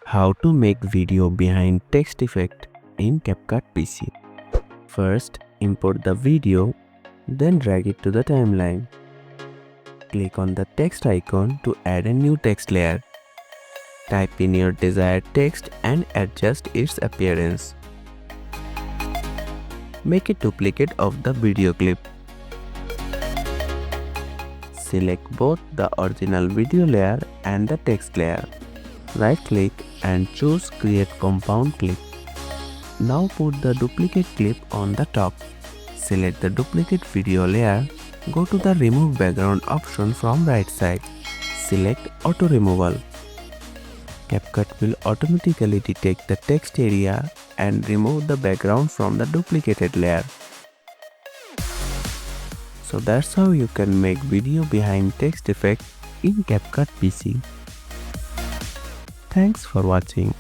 How to make video behind text effect in CapCut PC. First, import the video, then drag it to the timeline. Click on the text icon to add a new text layer. Type in your desired text and adjust its appearance. Make a duplicate of the video clip. Select both the original video layer and the text layer. Right-click and choose Create Compound Clip. Now put the duplicate clip on the top. Select the duplicate video layer. Go to the Remove Background option from right side. Select Auto Removal. CapCut will automatically detect the text area and remove the background from the duplicated layer. So that's how you can make video behind text effect in CapCut PC. Thanks for watching.